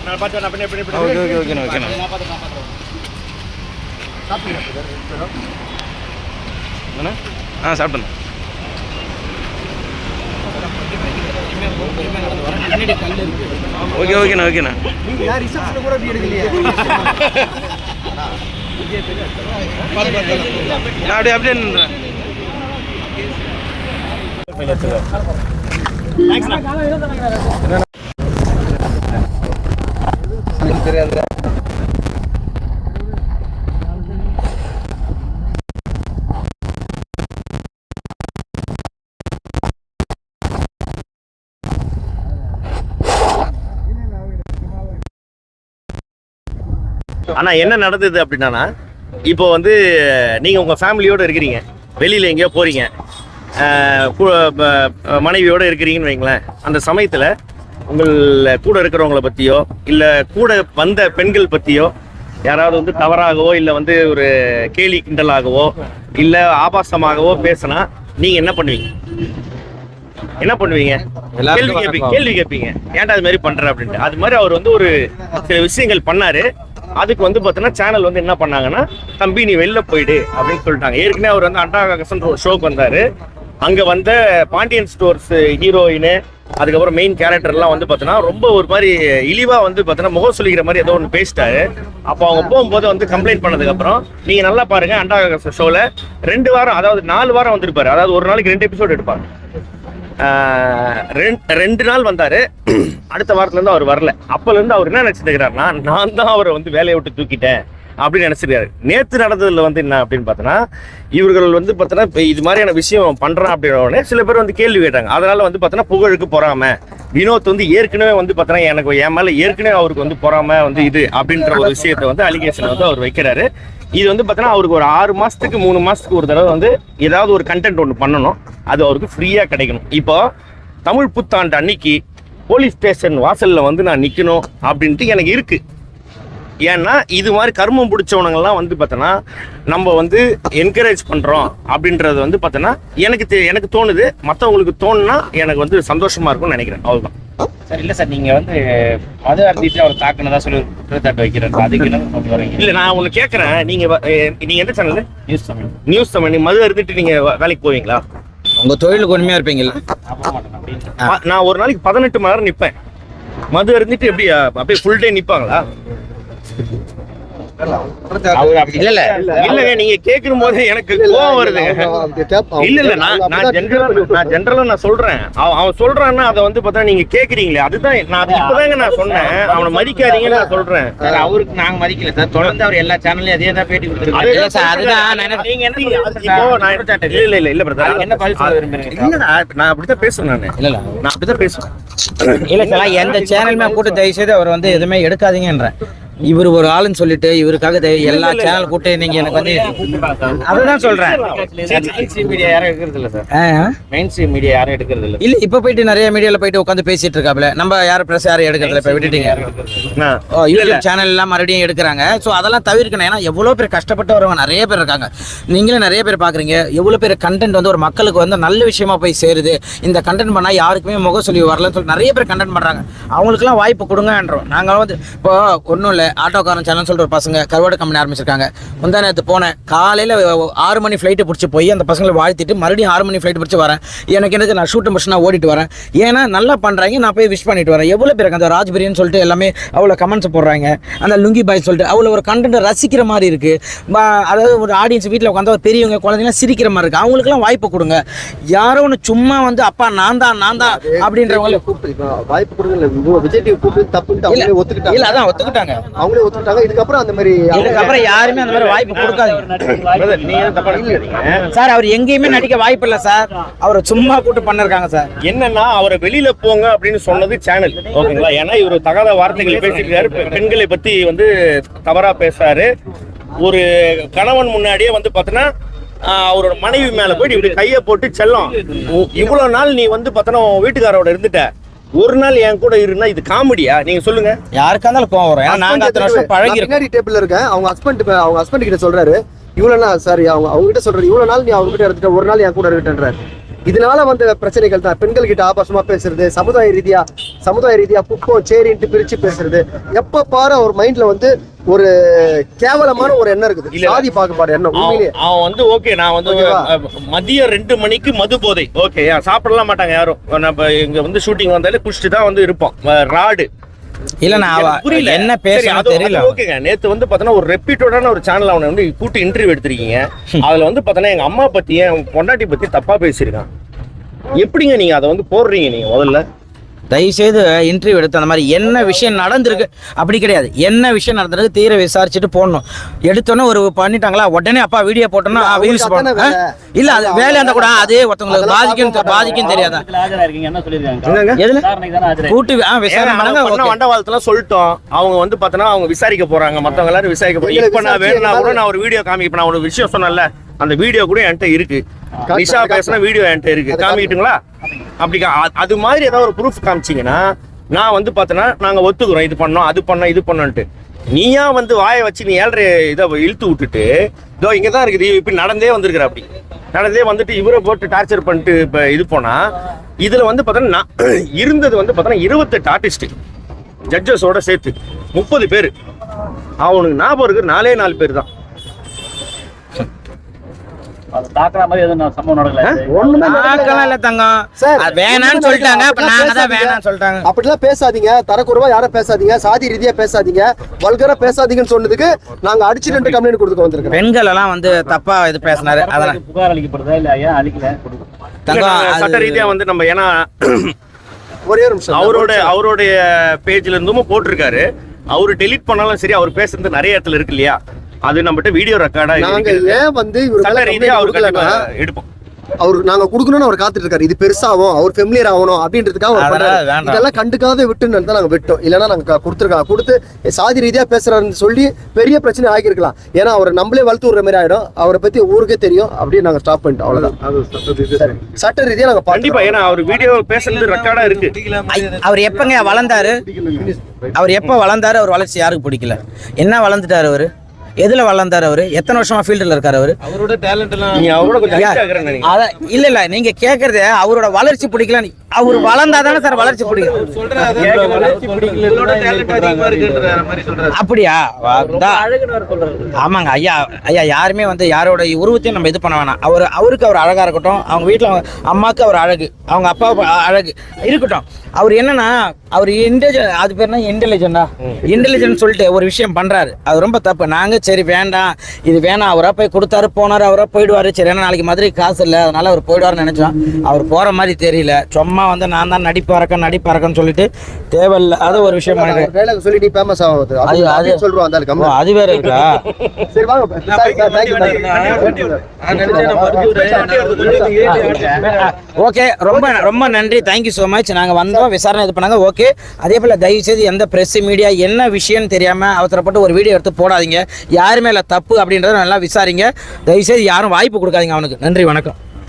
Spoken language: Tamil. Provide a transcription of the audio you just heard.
நான் பார்த்து நான் பண்ணி ஓகே ஓகே ஓகே சாப்பிட்டேன். ஓகே ஓகேண்ணா ஓகேண்ணா. நான் அப்படியே நின்றேன். தெரியாது. ஆனா என்ன நடந்தது அப்படின்னா, இப்போ வந்து நீங்க உங்க ஃபேமிலியோட இருக்கிறீங்க, வெளியில எங்கேயோ போறீங்க, மனைவியோட இருக்கிறீங்கன்னு வைங்களேன். அந்த சமயத்துல உங்கள் கூட இருக்கிறவங்கள பத்தியோ இல்ல கூட வந்த பெண்கள் பத்தியோ யாராவது வந்து தவறாகவோ இல்ல வந்து ஒரு கேலி கிண்டலாகவோ இல்ல ஆபாசமாகவோ பேசினா நீங்க என்ன பண்ணுவீங்க? கேள்வி கேட்பீங்க, ஏன்டா அது மாதிரி பண்ற அப்படின்ட்டு. அது மாதிரி அவர் வந்து ஒரு சில விஷயங்கள் பண்ணாரு. அதுக்கு வந்து பார்த்தீங்கன்னா சேனல் வந்து என்ன பண்ணாங்கன்னா, தம்பி நீ வெளில போயிடு அப்படின்னு சொல்லிட்டாங்க. ஏற்கனவே அவர் வந்து அண்டாகசன் ஷோக்கு வந்தாரு. அங்க வந்த பாண்டியன் ஸ்டோர்ஸ் ஹீரோயின், அதுக்கப்புறம் மெயின் கேரக்டர்லாம் வந்து பார்த்தீங்கன்னா ரொம்ப ஒரு மாதிரி இழிவா வந்து பார்த்தீங்கன்னா முகம் சொல்லிக்கிற மாதிரி ஏதோ ஒன்று பேசிட்டாரு. அப்போ அவங்க போகும்போது வந்து கம்ப்ளைண்ட் பண்ணதுக்கப்புறம் நீங்க நல்லா பாருங்க, அண்டாகசன் ஷோல 2 வாரம், அதாவது 4 வாரம் வந்திருப்பாரு. அதாவது ஒரு நாளைக்கு 2 எபிசோடு எடுப்பாங்க. 2 நாள் வந்தாரு. அடுத்த வாரத்துல இருந்து அவர் வரல. அப்பல இருந்து அவர் என்ன நினைச்சிருக்கிறாருன்னா, நான் தான் அவரை வந்து வேலையை விட்டு தூக்கிட்டேன் அப்படின்னு நினைச்சிருக்காரு. நேற்று நடந்ததுல வந்து என்ன அப்படின்னு பார்த்தோன்னா, இவர்கள் வந்து பார்த்தோன்னா இப்போ இது மாதிரியான விஷயம் பண்றான் அப்படின்னோடனே சில பேர் வந்து கேள்வி கேட்டாங்க. அதனால வந்து பார்த்தோன்னா புகழுக்கு பொறாம, வினோத் வந்து ஏற்கனவே வந்து பார்த்தோன்னா எனக்கு என் மேல ஏற்கனவே அவருக்கு வந்து பொறாம வந்து இது அப்படின்ற ஒரு விஷயத்த வந்து அலிகேஷன் வந்து அவர் வைக்கிறாரு. இது வந்து பார்த்தோன்னா அவருக்கு ஒரு 6 மாசத்துக்கு 3 மாசத்துக்கு ஒரு தடவை வந்து ஏதாவது ஒரு கண்டென்ட் ஒன்று பண்ணணும். அது அவருக்கு ஃப்ரீயா கிடைக்கணும். இப்போ தமிழ் புத்தாண்டு அன்னைக்கு போலீஸ் ஸ்டேஷன் வாசல்ல வந்து நான் நிக்கணும் அப்படின்ட்டு எனக்கு இருக்கு. ஏன்னா இது மாதிரி கர்மம் பிடிச்சவனங்கள்லாம் வந்து பார்த்தோன்னா நம்ம வந்து என்கரேஜ் பண்றோம் அப்படின்றது வந்து பார்த்தோன்னா எனக்கு தோணுது. மற்றவங்களுக்கு தோணுனா எனக்கு வந்து சந்தோஷமா இருக்கும்னு நினைக்கிறேன். அவ்வளவுதான் சார். இல்ல சார், நீங்க வந்து மது அருந்திட்டு அவர் தாக்குனதா சொல்லி குற்றச்சாட்டு வைக்கிறாரு. அதுக்கு என்ன வரீங்க? இல்ல நான் ஒண்ணு கேட்கறேன். நீங்க எந்த சேனல்? நியூஸ் தமிழ். மது அருந்திட்டு நீங்க வேலைக்கு போவீங்களா? உங்க தொழிலுக்கு உண்மையா இருப்பீங்கல்ல? நான் ஒரு நாளைக்கு 18 மணி நேரம் நிப்பேன். மது அருந்திட்டு எப்படி அப்படியே ஃபுல் டே நிப்பாங்களா? இல்லங்க, நீங்க கேட்கும் போது எனக்கு கோவம் வருதுங்க. இல்ல நான் ஜெனரலா நான் சொல்றேன். அவன் சொல்றான்னா அதை வந்து பார்த்தா நீங்க கேக்குறீங்களே, அதுதான் நான் இப்பதாங்க நான் சொன்னேன். அவனை மதிக்காதீங்கன்னு நான் சொல்றேன். அவருக்கு நாங்க மதிக்கல சார். தொடர்ந்து அவர் எல்லா சேனல்லையும் அதே தான் பேட்டி கொடுத்துருக்காரு. இல்ல பிரதர், என்ன பதில் சொல்ல விரும்புறீங்க? இல்ல நான் அப்படித்தான் பேசுறேன். நான் அப்படித்தான் பேசுறேன். இல்ல சார், எந்த சேனலுமே கூட்டு தயவு செய்து அவர் வந்து எதுவுமே எடுக்காதீங்கன்றேன். இவர் ஒரு ஆளுன்னு சொல்லிட்டு இவருக்காக எல்லா சேனல் கூட்டு நீங்க எனக்கு வந்து அதுதான் சொல்றேன். மீடியா யாரும் எடுக்கிறது இல்ல சார். மெயின் ஸ்ட்ரீம் மீடியா யாரும் எடுக்கிறது இல்ல. இல்ல இப்ப போயிட்டு நிறைய மீடியால போயிட்டு உட்காந்து பேசிட்டு இருக்காப்ல. நம்ம யாரும் பிரஸ் யாரும் எடுக்கிறது இல்ல. இப்ப விட்டுட்டீங்க. யூடியூப் சேனல் எல்லாம் மறுபடியும் எடுக்கிறாங்க. ஸோ அதெல்லாம் தவிர்க்கணும். ஏன்னா எவ்வளவு பேர் கஷ்டப்பட்டு வரவங்க நிறைய பேர் இருக்காங்க. நீங்களே நிறைய பேர் பாக்குறீங்க. எவ்வளவு பேர் கண்டென்ட் வந்து ஒரு மக்களுக்கு வந்து நல்ல விஷயமா போய் சேருது. இந்த கண்டென்ட் பண்ணா யாருக்குமே முகம் சொல்லி வரலன்னு சொல்லி நிறைய பேர் கண்டென்ட் பண்றாங்க. அவங்களுக்குலாம் வாய்ப்பு கொடுங்கன்றோம். நாங்க வந்து இப்போ ஒன்றும் இல்லை, ஆட்டோக்காரன் சேனல் சொல்லிட்டு ஒரு பசங்க கருவாடு கம்பெனி ஆரம்பிச்சிருக்காங்க. முந்தா நேற்று போனேன். காலையில் 6 மணி ஃப்ளைட்டை பிடிச்சி போய் அந்த பசங்களை வாழ்த்திட்டு மறுபடியும் 6 மணி ஃப்ளைட் பிடிச்சி வரேன். எனக்கு நான் முடிச்சு ஓடிட்டு வரேன். ஏன்னா நல்லா பண்ணுறாங்க, நான் போய் விஷ் பண்ணிட்டு வரேன். எவ்வளோ பேருக்கு அந்த ராஜ்பிரின்னு சொல்லிட்டு எல்லாமே அவ்வளோ கமெண்ட்ஸ் போடுறாங்க. அந்த லுங்கி பாய் சொல்லிட்டு அவ்வளோ ஒரு கண்டென்ட் ரசிக்கிற மாதிரி இருக்குது. அதாவது ஒரு ஆடியன்ஸ் வீட்டில் உட்காந்து ஒரு பெரியவங்க குழந்தைங்களாம் சிரிக்கிற மாதிரி இருக்குது. அவங்களுக்குலாம் வாய்ப்பு கொடுங்க. யாரோ ஒன்று சும்மா வந்து அப்பா நான் தான் அப்படின்றவங்களை வாய்ப்பு கொடுங்க. விஜய் டிவி கூப்பிட்டு தப்பு இல்லை, அதான் ஒத்துக்கிட்டாங்க. அவங்களே ஒத்துக்கிட்டாங்க. இதுக்கப்புறம் அந்த மாதிரி இதுக்கப்புறம் யாருமே அந்த மாதிரி வாய்ப்பு கொடுக்காதீங்க நீங்க தப்பா நினைக்காதீங்க சார். அவர் எங்கேயுமே நடிக்க வாய்ப்பு இல்லை சார். அவரை சும்மா கூட்டு பண்ணிருக்காங்க சார். என்னன்னா அவரை வெளியில போங்க அப்படின்னு சொன்னது சேனல், ஓகேங்களா? ஏன்னா இவர் தகாத வார்த்தைகளை பேசியிருக்காரு, பெண்களை பத்தி வந்து தவறா பேசுறாரு. ஒரு கணவன் முன்னாடியே வந்து பார்த்தோன்னா அவரோட மனைவி மேல போயிட்டு இப்படி கையை போட்டு செல்லம், இவ்வளவு நாள் நீ வந்து பார்த்தோன்னா வீட்டுக்காரோட இருந்துட்ட, ஒரு நாள் என் கூட இருந்தா இது காமெடியா? நீங்க சொல்லுங்க. யாருக்கா இருந்தாலும் கோவம் வரும். ஏன்னா நாங்க அத்தனை வருஷம் பழகி இருக்கோம். பின்னாடி டேபிள்ல இருக்கேன். அவங்க ஹஸ்பண்ட் கிட்ட சொல்றாரு, இவ்வளவு நாள் சாரி அவங்க கிட்ட சொல்றாரு, இவ்வளவு நாள் நீ அவங்க கிட்ட இருந்துட்ட, ஒரு நாள் என் கூட இருக்கேன்றாரு. இதனால வந்த பிரச்சனைகள் தான். பெண்கள் கிட்ட ஆபாசமா பேசுறது, சமுதாய ரீதியா குப்பம் சேரின்ட்டு பிரிச்சு பேசுறது, எப்ப பாரு அவர் மைண்ட்ல வந்து ஒரு கேவலமான ஒரு எண்ணம் இருக்குது, சாதி பாகுபாடு எண்ணம். உண்மையிலேயே அவன் வந்து ஓகே, நான் வந்து மதியம் 2 மணிக்கு மது போதை, ஓகே, சாப்பிடலாம் மாட்டாங்க யாரும். நம்ம இங்க வந்து ஷூட்டிங் வந்தாலே குடிச்சிட்டு தான் வந்து இருப்போம். ராடு இல்ல நான் புரியல என்ன பேசுறது தெரியல. ஓகேங்க, நேத்து வந்து பார்த்தோன்னா ஒரு ரெப்யூட்டடான ஒரு சேனல் அவனை வந்து கூட்டு இன்டர்வியூ எடுத்திருக்கீங்க. அதுல வந்து பார்த்தோன்னா எங்க அம்மா பத்தி என் பொண்டாட்டி பத்தி தப்பா பேசியிருக்கான். எப்படிங்க நீங்க அதை வந்து போடுறீங்க? நீங்க முதல்ல தயவுசெய்து இன்டர்வியூ எடுத்து அந்த மாதிரி என்ன விஷயம் நடந்திருக்கு அப்படி கிடையாது, என்ன விஷயம் நடந்திருக்கு தீர விசாரிச்சுட்டு போடணும். எடுத்தோன்னே ஒரு பண்ணிட்டாங்களா உடனே அப்பா வீடியோ போட்டோம்னா வியூஸ் போடணும். இல்ல அது வேலையா இருந்தா கூட அதே ஒருத்தவங்களுக்கு பாதிக்கும் தெரியாதா? கூட்டு விசாரணை வண்டவாளத்துல சொல்லிட்டோம். அவங்க வந்து பார்த்தோன்னா அவங்க விசாரிக்க போறாங்க, மத்தவங்க எல்லாரும் விசாரிக்க போறாங்க. இப்ப நான் வேணும்னா கூட நான் ஒரு வீடியோ காமிப்பேன். நான் ஒரு விஷயம் சொன்னேன்ல, அந்த வீடியோ கூட என்கிட்ட இருக்கு. நிஷா பேசின வீடியோ என்கிட்ட இருக்கு, காமிக்கிட்டுங்களா? அப்படி அது மாதிரி ஏதாவது ஒரு ப்ரூஃப் காமிச்சிங்கன்னா நான் வந்து பார்த்தோன்னா நாங்க ஒத்துக்கிறோம், இது பண்ணோம், அது பண்ணோம், இது பண்ணோன்ட்டு. நீயா வந்து வாயை வச்சு நீ 7 இதை இழுத்து விட்டுட்டு இதோ இங்கே தான் இருக்குது இப்படி நடந்தே வந்திருக்கிற. அப்படி நடந்தே வந்துட்டு இவரை போட்டு டார்ச்சர் பண்ணிட்டு இப்போ இது போனா இதுல வந்து பார்த்தோன்னா இருந்தது வந்து பார்த்தோன்னா 28 ஆர்டிஸ்ட் ஜட்ஜஸோட சேர்த்து 30 பேர். அவனுக்கு ஞாபகம் இருக்கு 4 பேர் தான். அப்படிலாம் பேசாதீங்க, தரக்குறைவா யாரும் பேசாதீங்க, சாதி ரீதியா பேசாதீங்க, வல்கரா பேசாதீங்கன்னு சொன்னதுக்கு நாங்க அடிச்சு 2 கம்ப்ளைண்ட் கொடுத்துட்டு வந்திருக்கோம். பெண்கள் எல்லாம் வந்து தப்பா இது பேசினாரு, அதெல்லாம் புகார் அளிக்கப்படுதா இல்ல ஐயா அளிக்கல சட்ட ரீதியா வந்து நம்ம ஏன்னா ஒரே ஒரு நிமிஷம் அவருடைய பேஜ்ல இருந்தும் போட்டிருக்காரு. அவரு டெலீட் பண்ணாலும் சரி, அவர் பேசுறது நிறைய இடத்துல இருக்கு இல்லையா, அது நம்மகிட்ட வீடியோ ரெக்கார்டா நாங்க ஏன் வந்து எடுப்போம். அவரு நாங்க குடுக்கணும்னு அவர் காத்துட்டு இருக்காரு. இது பெருசாகும், அவர் ஃபெமிலியர் ஆகணும் அப்படின்றதுக்காக இதெல்லாம் கண்டுக்காத விட்டுன்னு தான் நாங்க விட்டோம். இல்லைன்னா நாங்க கொடுத்து சாதி ரீதியா பேசுறாருன்னு சொல்லி பெரிய பிரச்சனை ஆகிருக்கலாம். ஏன்னா அவரை நம்மளே வளர்த்து விடுற மாதிரி ஆயிடும். அவரை பத்தி ஊருக்கே தெரியும். அப்படியே நாங்க ஸ்டாப் பண்ணிட்டோம், அவ்வளவுதான். சட்ட ரீதியா நாங்க கண்டிப்பா, ஏன்னா அவர் வீடியோ பேசுறது ரெக்கார்டா இருக்கு. அவர் எப்பங்க வளர்ந்தாரு? அவர் எப்ப வளர்ந்தாரு? அவர் வளர்ச்சி யாருக்கு பிடிக்கல? என்ன வளர்ந்துட்டாரு அவரு? எதுல வளர்ந்தாரு அவரு? எத்தனை வருஷமா ஃபீல்டுல இருக்காரு அவரு? அவரோட டேலண்ட் எல்லாம் நீங்க அவரோட கொஞ்சம் இல்ல நீங்க கேக்குறது அவரோட வளர்ச்சி பிடிக்கல. அவர் வளர்ந்தாதானே சார் வளர்ச்சி பிடிக்கும். அப்படியா? ஆமாங்க ஐயா. யாருமே வந்து யாரோட உருவத்தையும் நம்ம இது பண்ண வேணாம். அவருக்கு அவர் அழகா இருக்கட்டும், அவங்க வீட்டுல அம்மாவுக்கு அவர் அழகு, அவங்க அப்பா அழகு இருக்கட்டும். அவர் என்னன்னா அவர் அது பேர் என்ன இன்டெலிஜென்ட் சொல்லிட்டு ஒரு விஷயம் பண்றாரு. அது ரொம்ப தப்பு. நாங்க சரி வேண்டாம், இது வேணாம், அவரா போய் கொடுத்தாரு போனாரு, அவரா போயிடுவாரு. சரி ஏன்னா நாளைக்கு மதுரை காசு இல்லை, அதனால அவர் போயிடுவாருன்னு நினைச்சோம். அவர் போற மாதிரி தெரியல. சும்மா வந்து நான் தான் நடிப்பறக்கன்னு சொல்லிட்டு தேவையில்லாத ஒரு விஷயம் சொல்லிட்டு ஃபேமஸ் ஆகுது. அது சொல்றோம் அந்த கம்மி. அது வேற இருக்கா? சரி வாங்க. ஓகே, ரொம்ப ரொம்ப நன்றி, தேங்க்யூ ஸோ மச். நாங்கள் வந்தோம், விசாரணை இது பண்ணாங்க. ஓகே, அதே போல் தயவுசெய்து எந்த ப்ரெஸ் மீடியா என்ன விஷயம்னு தெரியாமல் அவசரப்பட்டு ஒரு வீடியோ எடுத்து போடாதீங்க. யாருமே இல்லை தப்பு அப்படின்றத நல்லா விசாரிங்க. தயவுசெய்து யாரும் வாய்ப்பு கொடுக்காதீங்க அவனுக்கு. நன்றி, வணக்கம்.